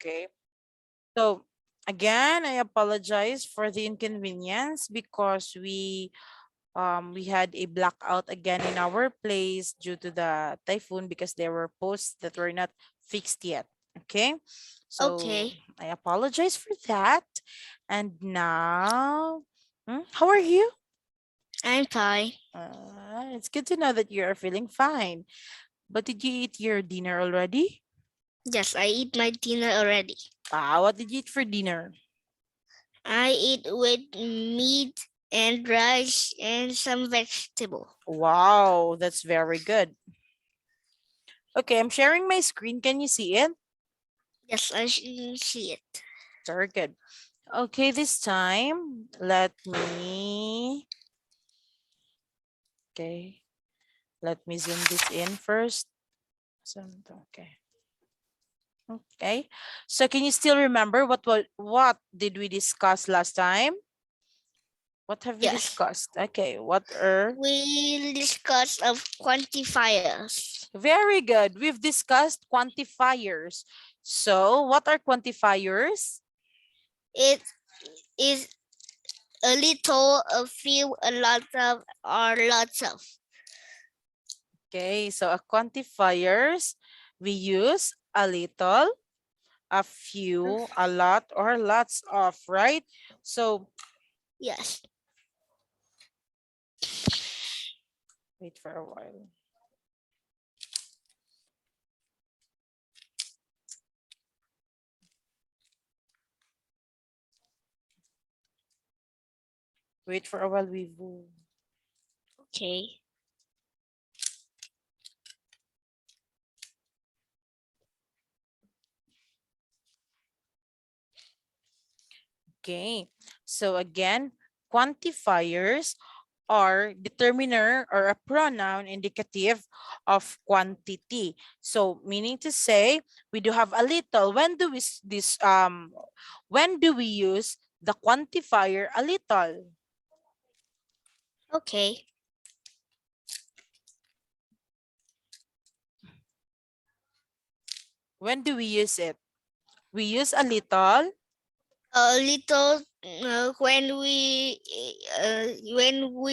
Okay. So again, I apologize for the inconvenience because we had a blackout again in our place due to the typhoon because there were posts that were not fixed yet. Okay. So Okay. I apologize for that. And now, how are you? I'm fine. It's good to know that you are feeling fine. But did you eat your dinner already? Yes, I eat my dinner already. What did you eat for dinner? I eat with meat and rice and some vegetable. Wow, that's very good. Okay, I'm sharing my screen. Can you see it? Yes, I see it. Very good. Okay, this time, okay, let me zoom this in first. Okay. Okay. So can you still remember what did we discuss last time? What have we Yes. discussed? Okay, what are We discuss of quantifiers. very good. We've discussed quantifiers. So what are quantifiers? It is a little, a few, a lot of, or lots of. Okay, so a quantifiers, we use a little, a few, a lot, or lots of, right? So Yes. wait for a while. Wait for a while, we will. Okay. Okay, so again, quantifiers are determiner or a pronoun indicative of quantity. So meaning to say, we do have a little. When do we use the quantifier a little? Okay. When do we use it? We use a little. A little when we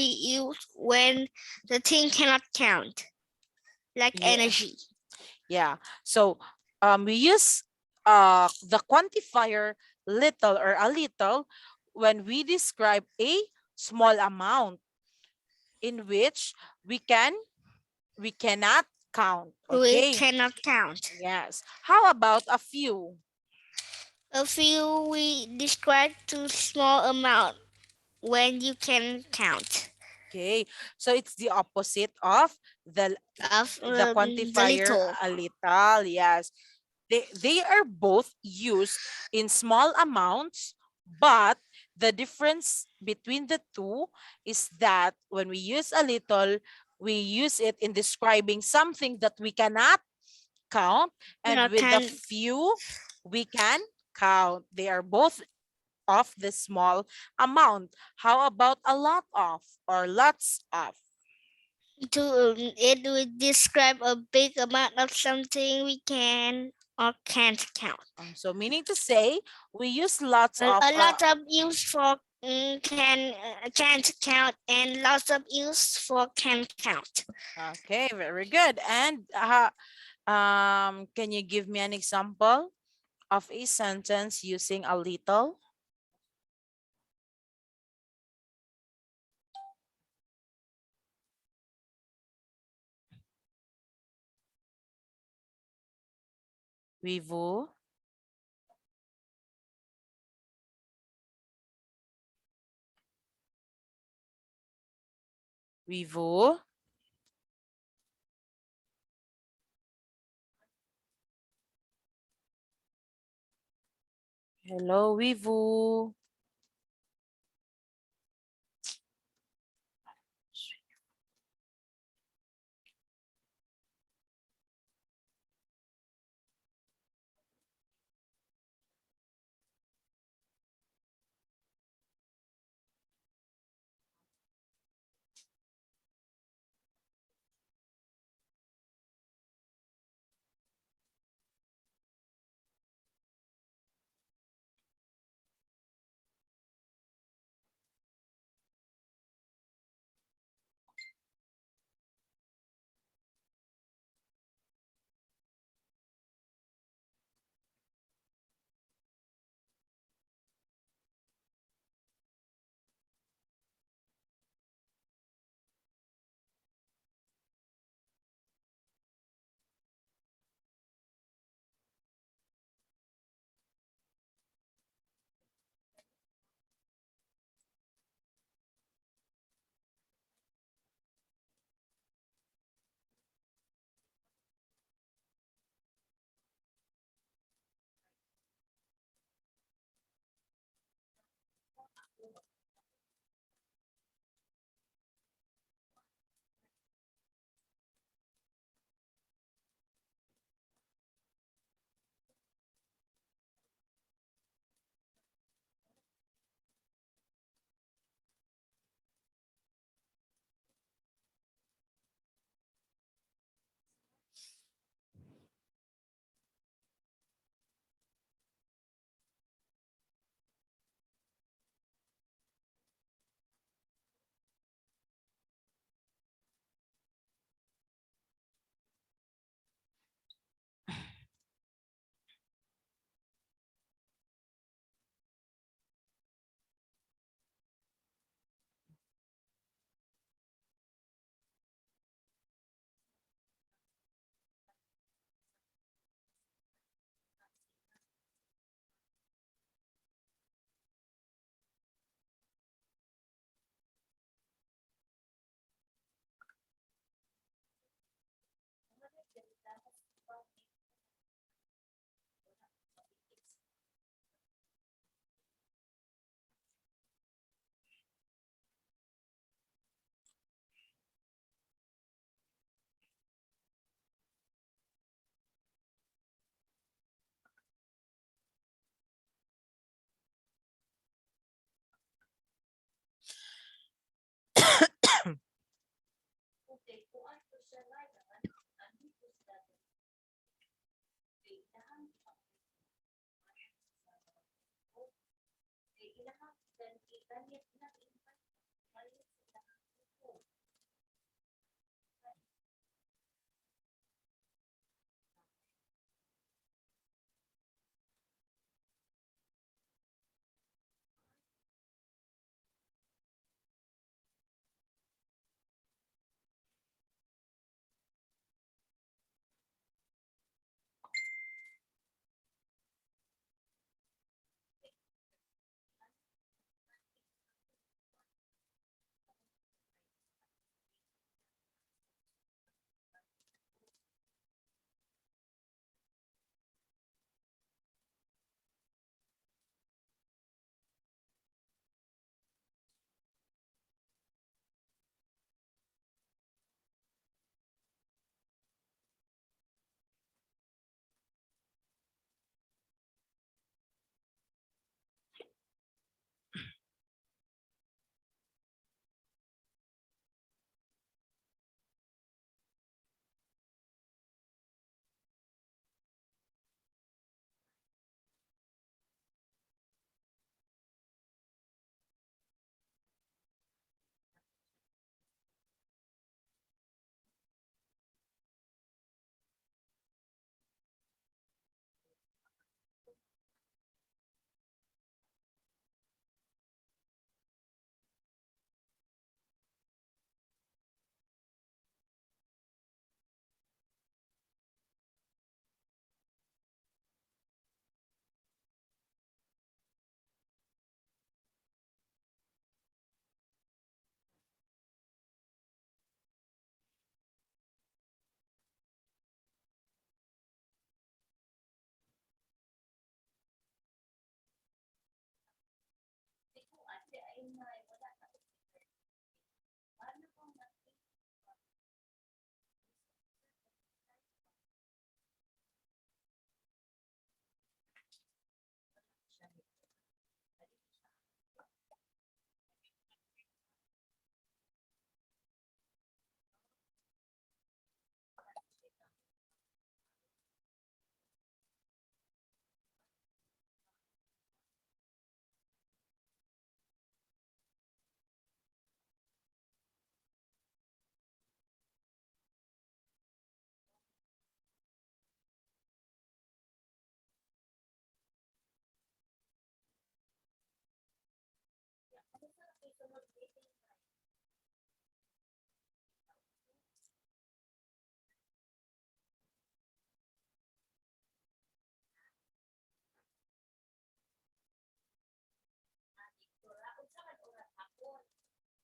use when the thing cannot count, like Yeah. energy. Yeah. So we use the quantifier little or a little when we describe a small amount in which we cannot count. We Okay. cannot count. Yes. How about a few? A few we describe to small amount when you can count Okay. So it's the opposite of of the the quantifier little. a little. Yes. They are both used in small amounts, but the difference between the two is that when we use a little, we use it in describing something that we cannot count, You and know, with the can few, we can count. They are both of the small amount. How about a lot of or lots of? to it would describe a big amount of something we can or can't count. So meaning to say, we use lots of A lot of use for can't count and lots of use for can count. okay, very good. And can you give me an example of a sentence using a little? Vivu, Vivu. Hello, Vivu.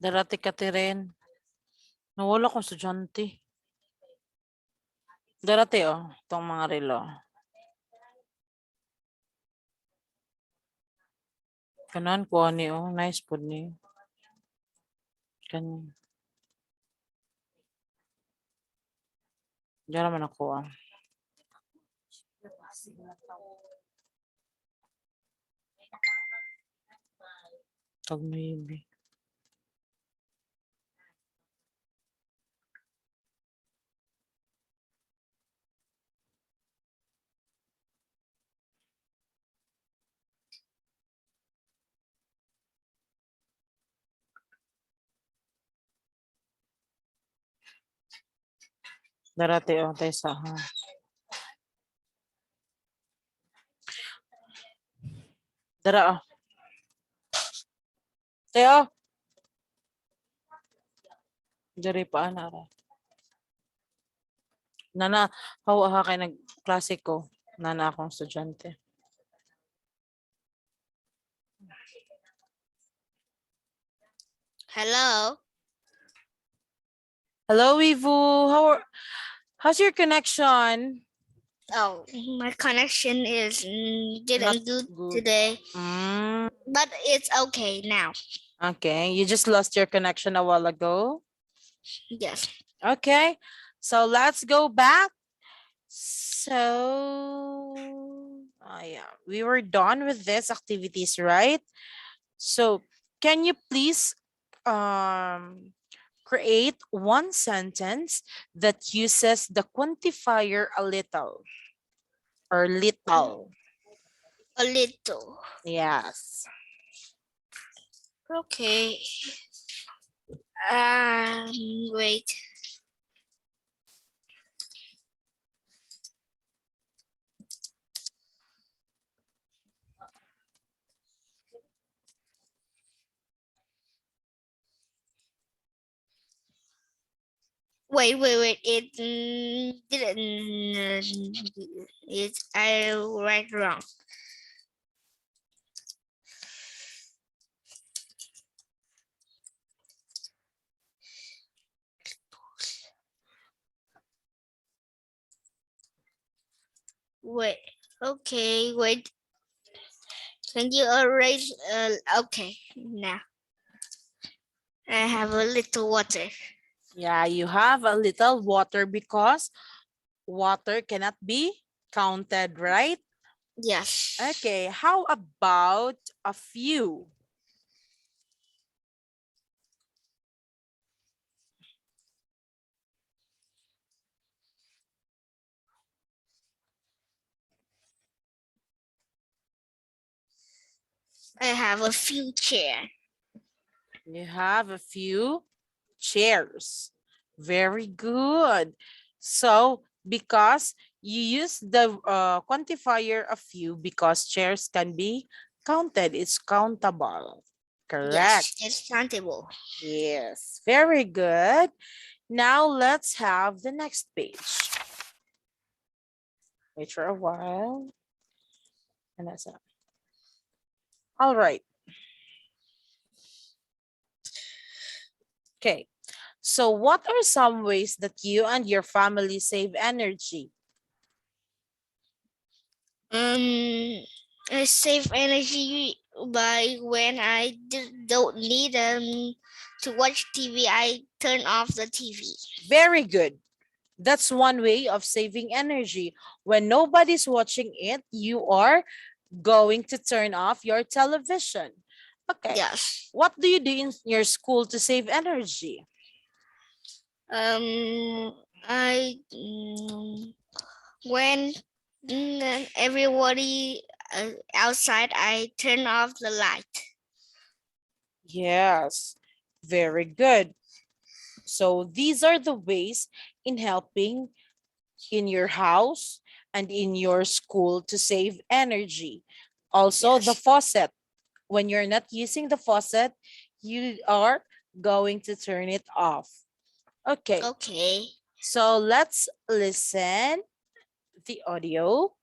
Darati ka ti rin. Nawala kong estudyante. Darati itong mga relo. Kanan ko ani oh, nice pud ni. Kanan. Diyan naman ako ah. Tag maybe. Darate oh, tayo sa ha. Dara oh. Tayo. Dari pa ana ra. Nana, hawa ha kay nag-klase ko. Nana akong estudyante. Hello. Hello, Huy Vũ. How's your connection? Oh, my connection is Not didn't do good. today, Mm, but it's okay now. okay, you just lost your connection a while ago. Yes. Okay, so let's go back. So, yeah, we were done with these activities, right? So, can you please create one sentence that uses the quantifier a little or little? A little. Yes. Okay. Wait. Wait. It didn't. It I write wrong. Wait. Okay. Wait. Can you erase? Okay. Now I have a little water. Yeah, you have a little water because water cannot be counted, right? Yes. Okay, how about a few? I have a few chair. You have a few chairs. Very good. So, because you use the quantifier a few because chairs can be counted, it's countable. Correct. Yes, it's countable. Yes, very good. Now let's have the next page. Wait for a while. And that's it. All right. Okay. So what are some ways that you and your family save energy? I save energy by when I don't need to watch TV. I turn off the TV. Very good. That's one way of saving energy. When nobody's watching it, you are going to turn off your television. Okay. Yes. What do you do in your school to save energy? I when everybody outside, I turn off the light. Yes, very good. So these are the ways in helping in your house and in your school to save energy. Also, the Yes. faucet. When you're not using the faucet, you are going to turn it off. Okay, Okay. so let's listen the audio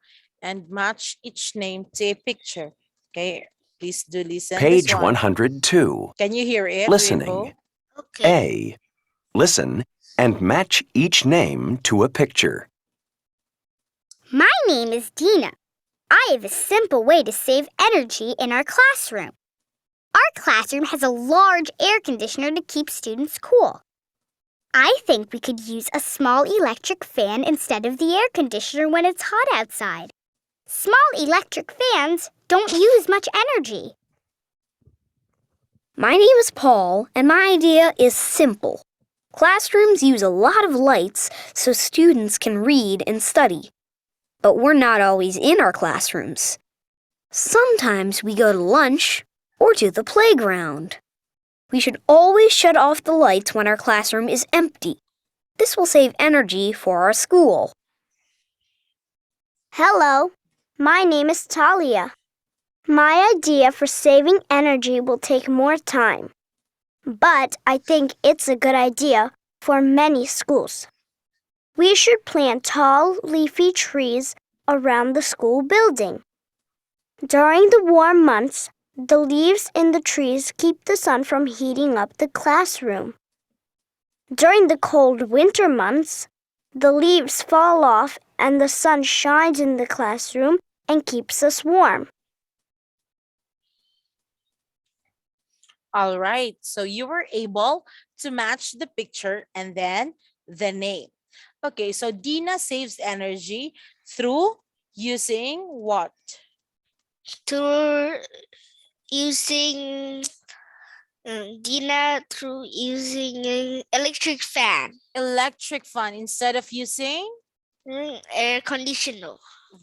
and match each name to a picture. Okay, please do listen this Page one. 102. Can you hear it, Listening. Weibo? Okay. A. Listen and match each name to a picture. My name is Dina. I have a simple way to save energy in our classroom. Our classroom has a large air conditioner to keep students cool. I think we could use a small electric fan instead of the air conditioner when it's hot outside. Small electric fans don't use much energy. My name is Paul, and my idea is simple. Classrooms use a lot of lights so students can read and study. But we're not always in our classrooms. Sometimes we go to lunch or to the playground. We should always shut off the lights when our classroom is empty. This will save energy for our school. Hello, my name is Talia. My idea for saving energy will take more time, but I think it's a good idea for many schools. We should plant tall, leafy trees around the school building. During the warm months, the leaves in the trees keep the sun from heating up the classroom. During the cold winter months, the leaves fall off and the sun shines in the classroom and keeps us warm. All right, so you were able to match the picture and then the name. Okay, so Dina saves energy through using what? Through using Dina through using an electric fan, Electric fan instead of using? air conditioner.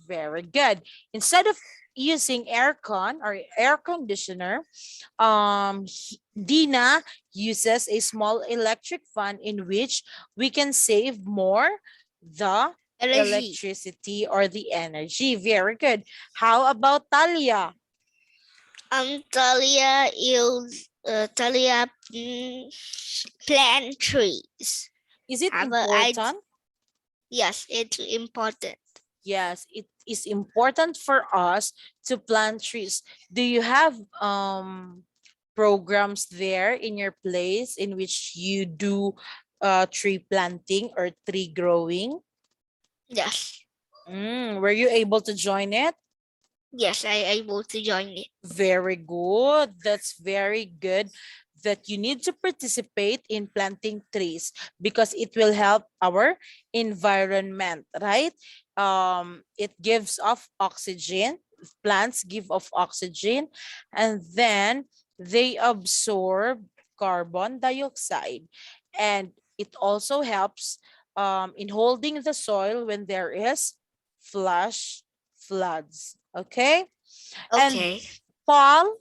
Very good. Instead of using aircon or air conditioner, Dina uses a small electric fan in which we can save more the Energy. electricity or the energy. Very good. How about Talia? Talia plant trees. Is it Have a important? Yes, it's important. Yes, it is important for us to plant trees. Do you have programs there in your place in which you do tree planting or tree growing? Yes. Were you able to join it? Yes, I able to join it. Very good. That's very good that you need to participate in planting trees because it will help our environment, right? It gives off oxygen. Plants give off oxygen and then they absorb carbon dioxide. And it also helps in holding the soil when there is flash floods. Okay? And Okay. Paul,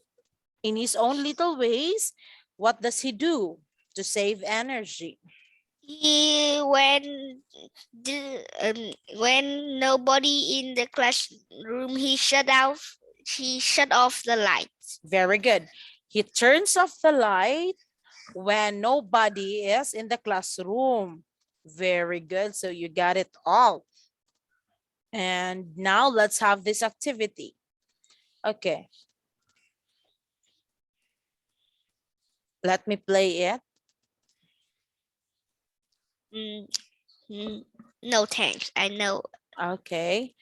in his own little ways, what does he do to save energy? When nobody in the classroom, he shut off the lights. Very good. He turns off the light when nobody is in the classroom. Very good. So you got it all. And now let's have this activity. Okay. Let me play it. No thanks. I know. Okay.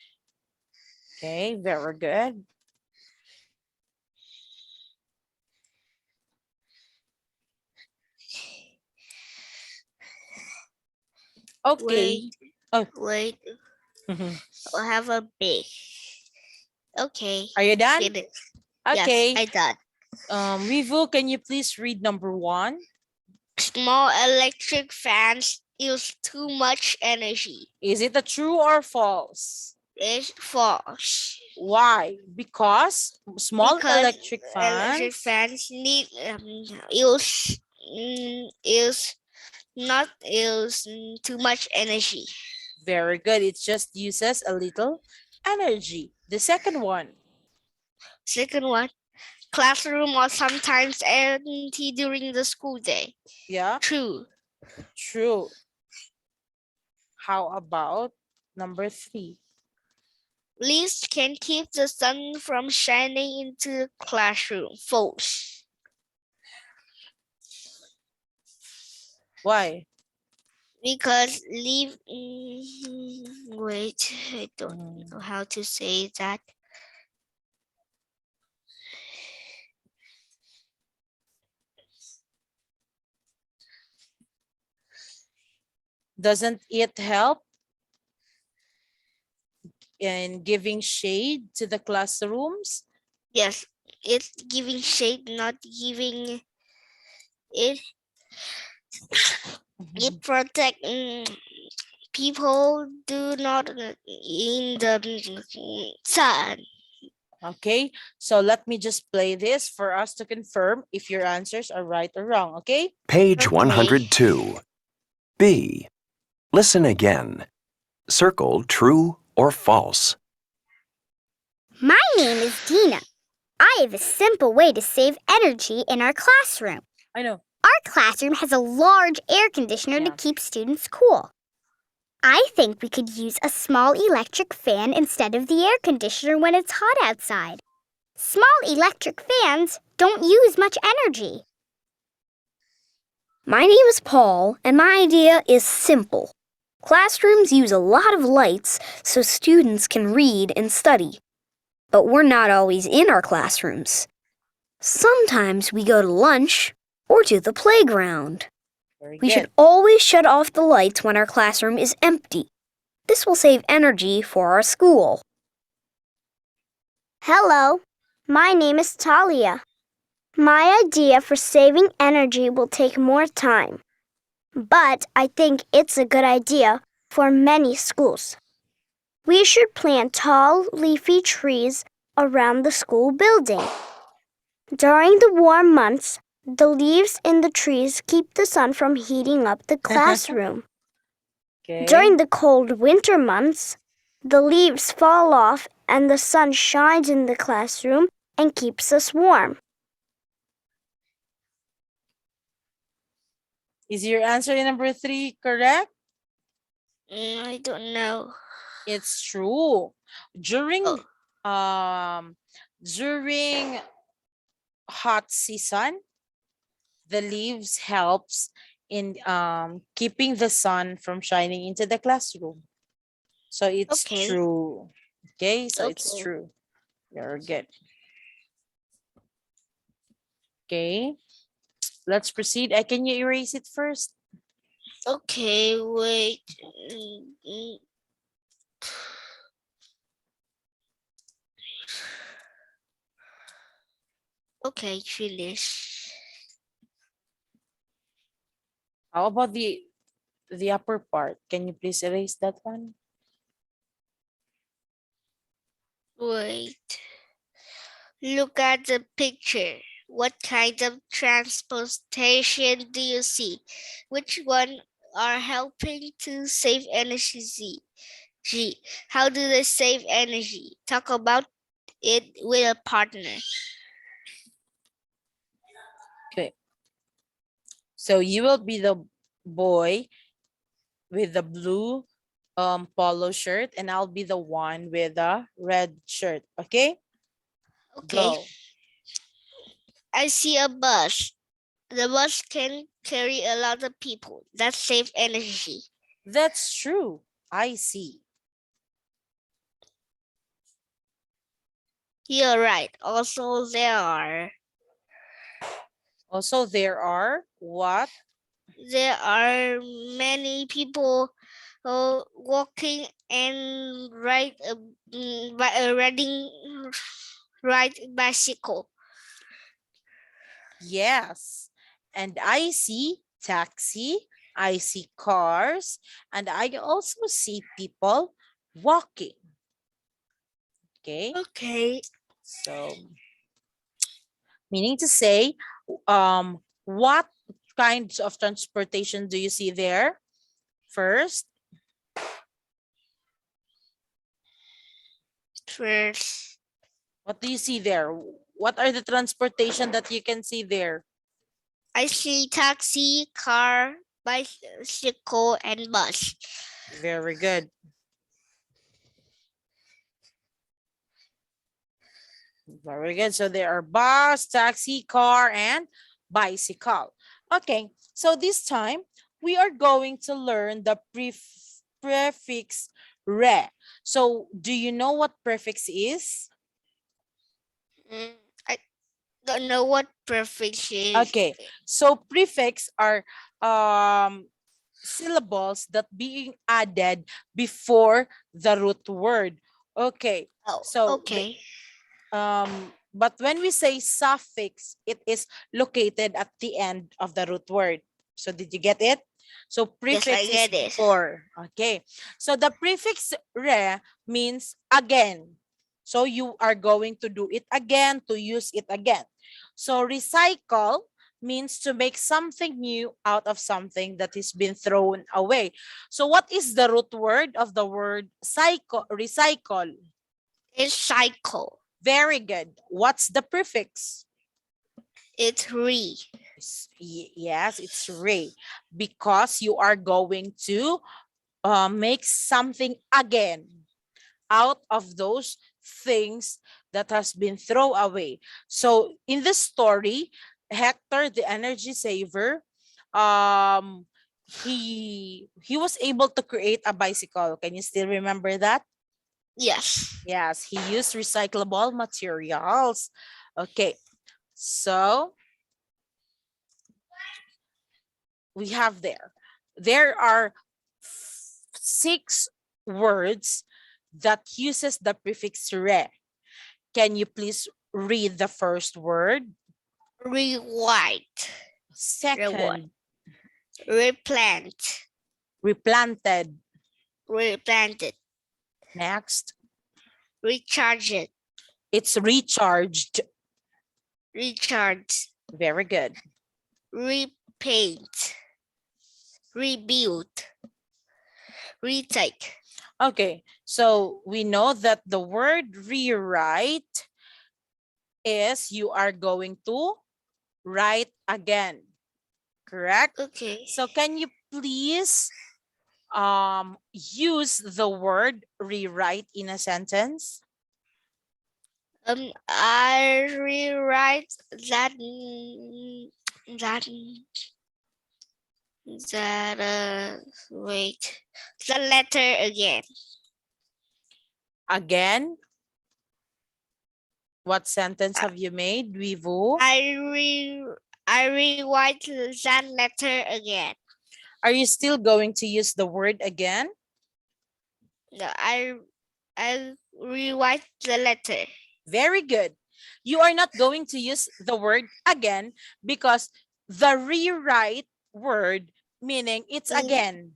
Okay, very good. Okay. Wait. Oh. I'll have a big. Okay. Are you done? Finish. Okay. Yes, I done. Vivu, can you please read number 1? Small electric fans use too much energy. Is it a true or false? It's false. Why? Because small Because electric electric fans. fans need use not use too much energy. Very good. It just uses a little energy. The second one. Second one, classroom are sometimes empty during the school day. Yeah, True. true. How about number 3? Leaves can keep the sun from shining into the classroom. False. Why? Because wait, I don't know how to say that. Doesn't it help in giving shade to the classrooms? Yes, it's giving shade, not giving it. It protect people do not in the sun. Okay, so let me just play this for us to confirm if your answers are right or wrong, okay? Page Okay. 102. B. Listen again. Circle true or false. My name is Dina. I have a simple way to save energy in our classroom. I know. Our classroom has a large air conditioner to Yeah. keep students cool. I think we could use a small electric fan instead of the air conditioner when it's hot outside. Small electric fans don't use much energy. My name is Paul, and my idea is simple. Classrooms use a lot of lights so students can read and study. But we're not always in our classrooms. Sometimes we go to lunch or to the playground. Very We good. should always shut off the lights when our classroom is empty. This will save energy for our school. Hello, my name is Talia. My idea for saving energy will take more time, but I think it's a good idea for many schools. We should plant tall, leafy trees around the school building. During the warm months, the leaves in the trees keep the sun from heating up the classroom. Okay. During the cold winter months, the leaves fall off and the sun shines in the classroom and keeps us warm. Is your answer number 3 correct? I don't know. It's true. During Oh, during hot season, the leaves helps in keeping the sun from shining into the classroom. So it's okay. true. Okay, so it's Okay. true. Very good. Okay, let's proceed. Can you erase it first? Okay, wait. Okay, finish. How about the upper part? Can you please erase that one? Wait. Look at the picture. What kind of transportation do you see? Which one are helping to save energy? G. How do they save energy? Talk about it with a partner. Okay. So you will be the boy with the blue polo shirt, and I'll be the one with the red shirt. Okay? Okay. Go. I see a bus. The bus can carry a lot of people. That save energy. That's true. I see. You're right. Also, there are what? There are many people walking and riding bicycle. Yes. And I see taxi, I see cars, and I also see people walking. Okay? Okay. So, meaning to say, what kinds of transportation do you see there? First, First, what do you see there? What are the transportation that you can see there? I see taxi, car, bicycle, and bus. Very good. Very good. So there are bus, taxi, car, and bicycle. Okay, so this time we are going to learn the prefix re. So do you know what prefix is? I don't know what prefix is. Okay, so prefix are syllables that being added before the root word. Okay, Oh, so okay. but when we say suffix, it is located at the end of the root word. So did you get it? So Yes, I prefix is get it. before. Okay. So the prefix re means again. So you are going to do it again, to use it again. So recycle means to make something new out of something that has been thrown away. So what is the root word of the word recycle? It's cycle. Very good. What's the prefix? It's re. Yes, it's re. Because you are going to make something again out of those things that has been thrown away. So in this story, Hector, the energy saver, um, he was able to create a bicycle. Can you still remember that? Yes. Yes, he used recyclable materials. Okay, so we have there are 6 words that uses the prefix re. Can you please read the first word? Rewrite. Reward. Second, Replant. replanted. Replanted. Next, Recharge it. it's recharged. Recharge. Very good. Repaint. Rebuild. Retake. Okay, so we know that the word rewrite is you are going to write again, correct? Okay. So can you please use the word rewrite in a sentence? I rewrite that that that wait the letter again. Again, what sentence I have you made, Vivu? I rewrite that letter again. Are you still going to use the word again? No, I rewrite the letter. Very good. You are not going to use the word again because the rewrite word meaning it's Mm, again.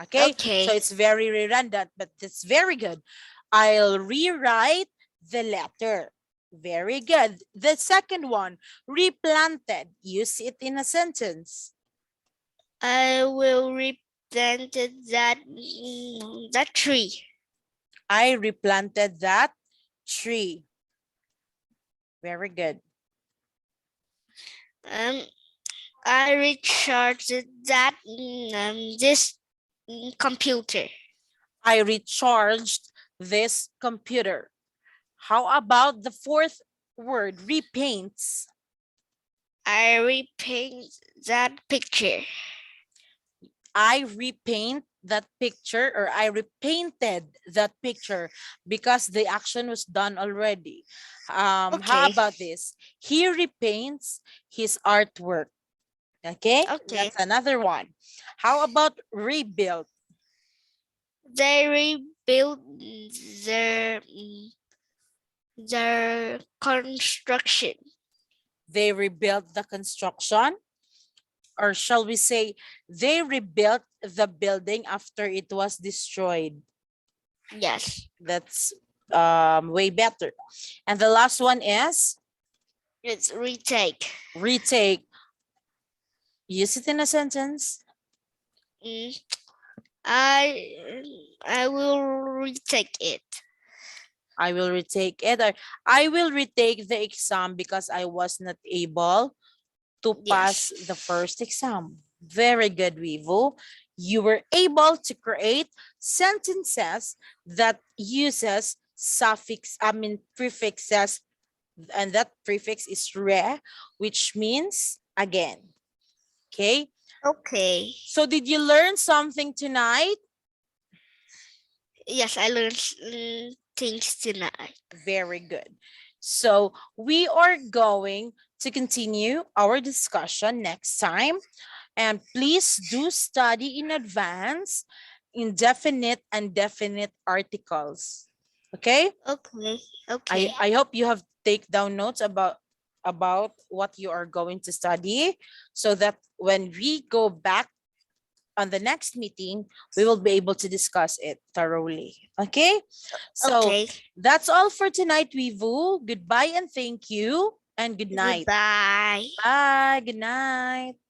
Okay, so okay. it's very redundant, but it's very good. I'll rewrite the letter. Very good. The second one, replanted. Use it in a sentence. I will replant that tree. I replanted that tree. Very good. Um, I recharged that this computer. I recharged this computer. How about the fourth word, repaints? I repaint that picture. I repaint that picture or I repainted that picture because the action was done already. How Okay. about this? He repaints his artwork. Okay, Okay. that's another one. How about rebuild? They rebuilt their their construction. They rebuilt the construction, or shall we say, they rebuilt the building after it was destroyed. Yes. That's way better. And the last one is It's retake. retake. Use it in a sentence. Mm, I will retake it. I will retake it, or I will retake the exam because I was not able to pass Yes. the first exam. Very good, Vivo. You were able to create sentences that uses prefixes, and that prefix is re, which means again. Okay. Okay. So did you learn something tonight? Yes, I learned things tonight. Very good. So we are going to continue our discussion next time. And please do study in advance indefinite and definite articles. Okay? Okay. Okay. I hope you have take down notes about what you are going to study, so that when we go back on the next meeting, we will be able to discuss it thoroughly. Okay? So Okay. that's all for tonight, Vivu. Goodbye and thank you, and good night. Goodbye. Bye. Good night.